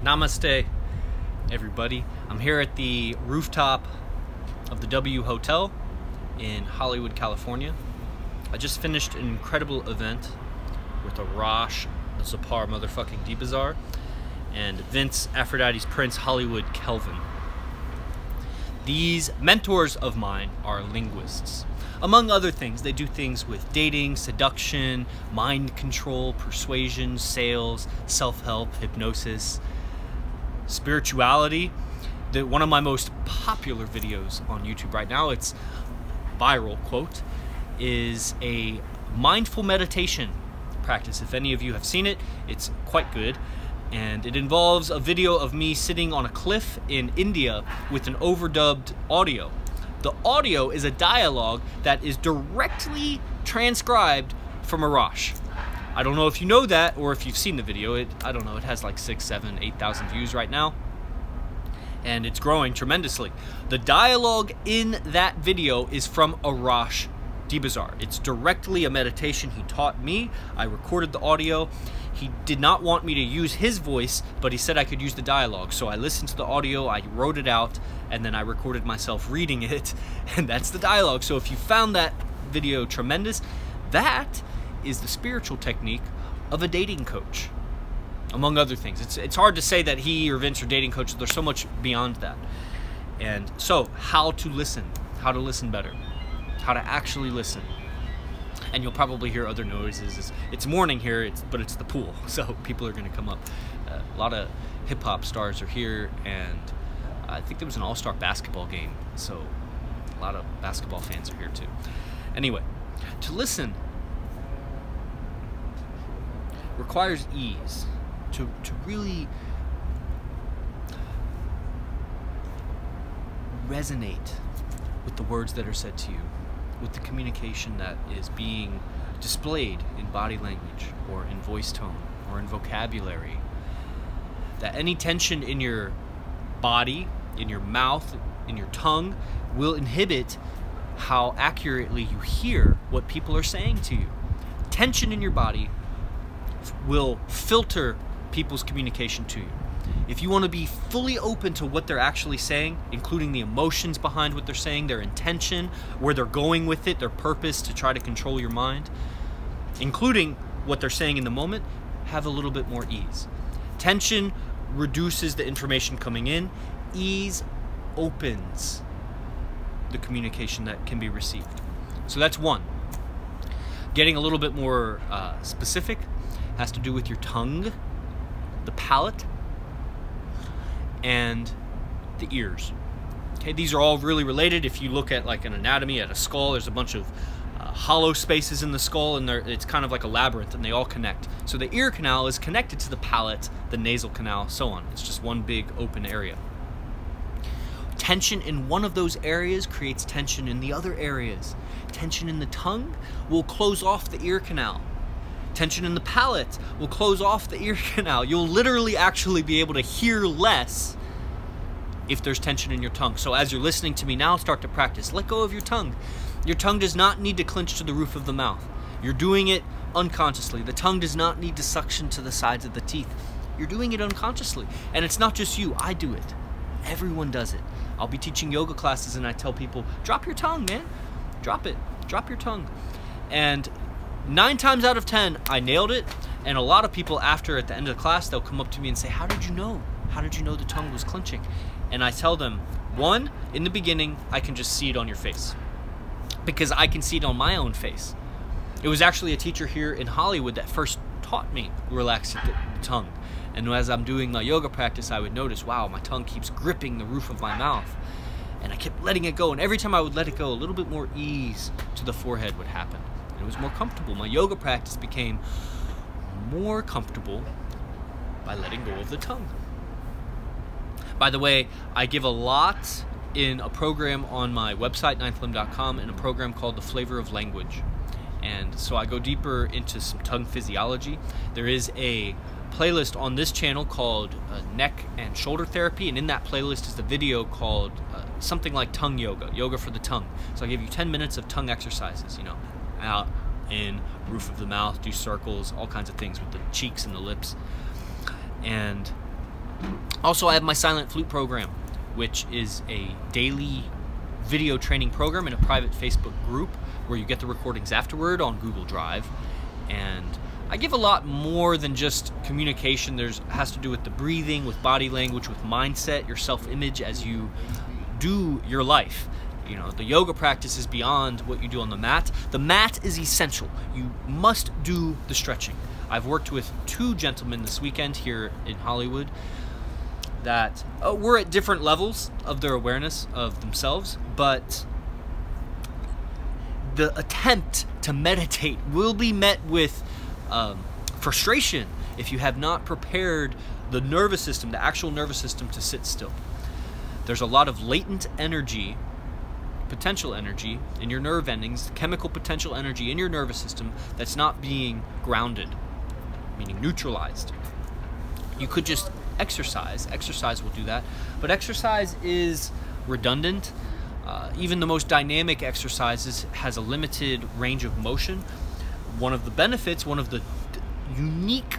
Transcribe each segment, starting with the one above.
Namaste, everybody. I'm here at the rooftop of the W Hotel in Hollywood, California. I just finished an incredible event with Arash, the Zapar motherfucking D-Bazaar, and Vince, Aphrodite's Prince, Hollywood Kelvin. These mentors of mine are linguists. Among other things, they do things with dating, seduction, mind control, persuasion, sales, self-help, hypnosis, spirituality. One of my most popular videos on YouTube right now, it's viral, quote, is a mindful meditation practice. If any of you have seen it, it's quite good. And it involves a video of me sitting on a cliff in India with an overdubbed audio. The audio is a dialogue that is directly transcribed from Arash. I don't know if you know that or if you've seen the video. I don't know, it has like 6, 7, 8,000 views right now. And it's growing tremendously. The dialogue in that video is from Arash D-Bazaar. It's directly a meditation he taught me. I recorded the audio. He did not want me to use his voice, but he said I could use the dialogue. So I listened to the audio, I wrote it out, and then I recorded myself reading it, and that's the dialogue. So if you found that video tremendous, that is the spiritual technique of a dating coach, among other things. It's hard to say that he or Vince are dating coaches. There's so much beyond that. And so, how to listen better, how to actually listen. And you'll probably hear other noises. It's morning here, but it's the pool, so people are going to come up. A lot of hip-hop stars are here, and I think there was an all-star basketball game, so a lot of basketball fans are here too. Anyway, to listen requires ease, to really resonate with the words that are said to you, with the communication that is being displayed in body language or in voice tone or in vocabulary. That any tension in your body, in your mouth, in your tongue will inhibit how accurately you hear what people are saying to you. Tension in your body will filter people's communication to you. If you want to be fully open to what they're actually saying, including the emotions behind what they're saying, their intention, where they're going with it, their purpose to try to control your mind, including what they're saying in the moment, have a little bit more ease. Tension reduces the information coming in. Ease opens the communication that can be received. So that's one. Getting a little bit more specific has to do with your tongue, the palate, and the ears. Okay, these are all really related. If you look at like an anatomy, at a skull, there's a bunch of hollow spaces in the skull, and it's kind of like a labyrinth, and they all connect. So the ear canal is connected to the palate, the nasal canal, so on. It's just one big open area. Tension in one of those areas creates tension in the other areas. Tension in the tongue will close off the ear canal. Tension in the palate will close off the ear canal. You'll literally actually be able to hear less if there's tension in your tongue. So as you're listening to me now, start to practice. Let go of your tongue. Your tongue does not need to clench to the roof of the mouth. You're doing it unconsciously. The tongue does not need to suction to the sides of the teeth. You're doing it unconsciously. And it's not just you. I do it. Everyone does it. I'll be teaching yoga classes and I tell people, drop your tongue, man. Drop it. Drop your tongue. And 9 times out of 10, I nailed it. And a lot of people after, at the end of the class, they'll come up to me and say, how did you know? How did you know the tongue was clenching? And I tell them, one, in the beginning, I can just see it on your face. Because I can see it on my own face. It was actually a teacher here in Hollywood that first taught me relaxing the tongue. And as I'm doing my yoga practice, I would notice, wow, my tongue keeps gripping the roof of my mouth. And I kept letting it go. And every time I would let it go, a little bit more ease to the forehead would happen. It was more comfortable. My yoga practice became more comfortable by letting go of the tongue. By the way, I give a lot in a program on my website, ninthlimb.com, in a program called The Flavor of Language. And so I go deeper into some tongue physiology. There is a playlist on this channel called Neck and Shoulder Therapy, and in that playlist is the video called something like Tongue Yoga, Yoga for the Tongue. So I give you 10 minutes of tongue exercises, you know, out, in, roof of the mouth, do circles, all kinds of things with the cheeks and the lips. And Also, I have my Silent Flute program, which is a daily video training program in a private Facebook group where you get the recordings afterward on Google Drive. And I give a lot more than just communication. Has to do with the breathing, with body language, with mindset, your self-image as you do your life. You know, the yoga practice is beyond what you do on the mat. The mat is essential. You must do the stretching. I've worked with 2 gentlemen this weekend here in Hollywood that were at different levels of their awareness of themselves, but the attempt to meditate will be met with frustration if you have not prepared the nervous system, the actual nervous system, to sit still. There's a lot of latent energy, potential energy in your nerve endings, chemical potential energy in your nervous system that's not being grounded, meaning neutralized. You could just exercise. Exercise will do that. But exercise is redundant. Even the most dynamic exercises has a limited range of motion. One of the benefits, one of the unique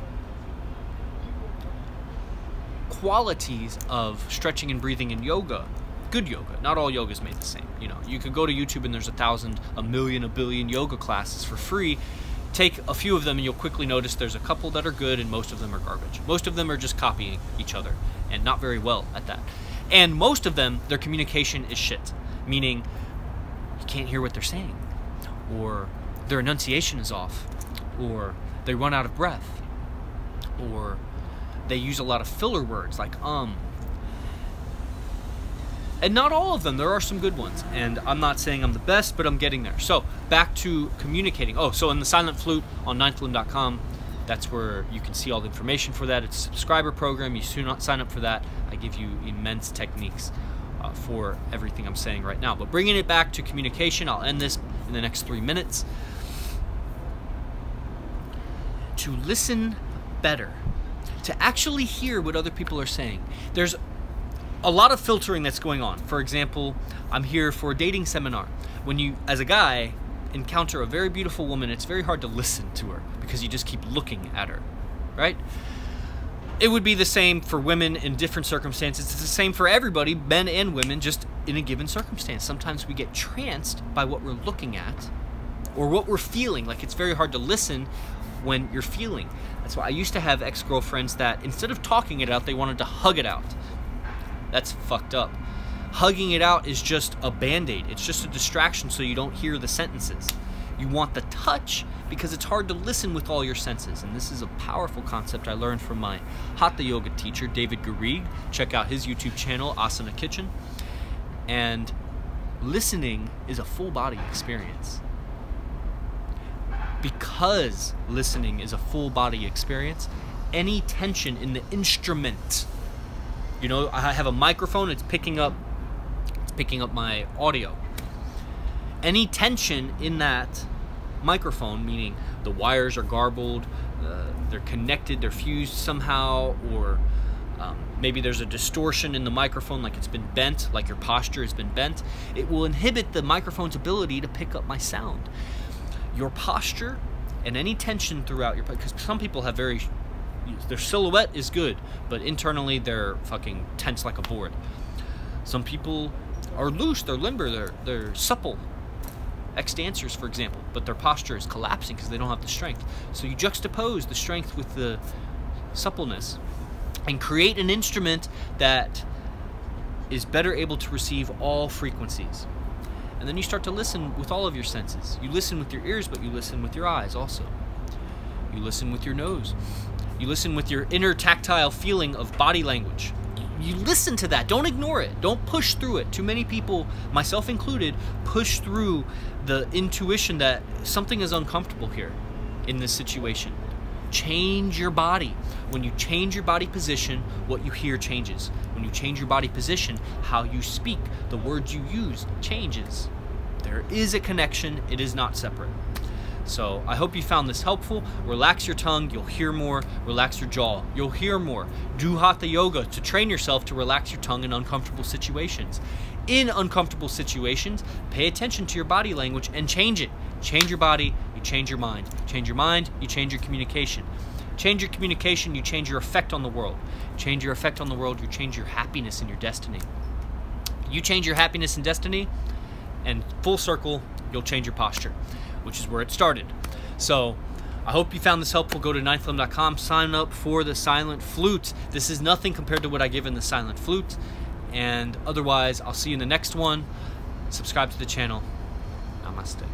qualities of stretching and breathing in yoga, good yoga, not all yoga is made the same. You know, you can go to YouTube and there's 1,000, a million, a billion yoga classes for free. Take a few of them and you'll quickly notice there's a couple that are good and most of them are garbage. Most of them are just copying each other and not very well at that. And most of them, their communication is shit, meaning you can't hear what they're saying, or their enunciation is off, or they run out of breath, or they use a lot of filler words like And not all of them. There are some good ones. And I'm not saying I'm the best, but I'm getting there. So back to communicating. Oh, so in the Silent Flute on ninthlimb.com, that's where you can see all the information for that. It's a subscriber program. You sign up for that. I give you immense techniques for everything I'm saying right now. But bringing it back to communication, I'll end this in the next 3 minutes. To listen better, to actually hear what other people are saying. There's a lot of filtering that's going on. For example, I'm here for a dating seminar. When you, as a guy, encounter a very beautiful woman, it's very hard to listen to her because you just keep looking at her, right? It would be the same for women in different circumstances. It's the same for everybody, men and women, just in a given circumstance. Sometimes we get tranced by what we're looking at or what we're feeling. Like, it's very hard to listen when you're feeling. That's why I used to have ex-girlfriends that instead of talking it out, they wanted to hug it out. That's fucked up. Hugging it out is just a band-aid. It's just a distraction so you don't hear the sentences. You want the touch because it's hard to listen with all your senses. And this is a powerful concept I learned from my Hatha Yoga teacher, David Garrigues. Check out his YouTube channel, Asana Kitchen. And listening is a full body experience. Because listening is a full body experience, any tension in the instrument, you know, I have a microphone, it's picking up my audio. Any tension in that microphone, meaning the wires are garbled, they're connected, they're fused somehow, or maybe there's a distortion in the microphone, like it's been bent, like your posture has been bent, it will inhibit the microphone's ability to pick up my sound. Your posture and any tension throughout your, because some people have their silhouette is good, but internally they're fucking tense like a board. Some people are loose, they're limber, they're supple. Ex-dancers, for example, but their posture is collapsing because they don't have the strength. So you juxtapose the strength with the suppleness and create an instrument that is better able to receive all frequencies. And then you start to listen with all of your senses. You listen with your ears, but you listen with your eyes also. You listen with your nose. You listen with your inner tactile feeling of body language. You listen to that. Don't ignore it. Don't push through it. Too many people, myself included, push through the intuition that something is uncomfortable here in this situation. Change your body. When you change your body position, what you hear changes. When you change your body position, how you speak, the words you use changes. There is a connection. It is not separate. So I hope you found this helpful. Relax your tongue, you'll hear more. Relax your jaw, you'll hear more. Do Hatha Yoga to train yourself to relax your tongue in uncomfortable situations. In uncomfortable situations, pay attention to your body language and change it. Change your body, you change your mind. Change your mind, you change your communication. Change your communication, you change your effect on the world. Change your effect on the world, you change your happiness and your destiny. You change your happiness and destiny, and full circle, you'll change your posture, which is where it started. So I hope you found this helpful. Go to ninthlimb.com, sign up for the Silent Flute. This is nothing compared to what I give in the Silent Flute. And otherwise, I'll see you in the next one. Subscribe to the channel. Namaste.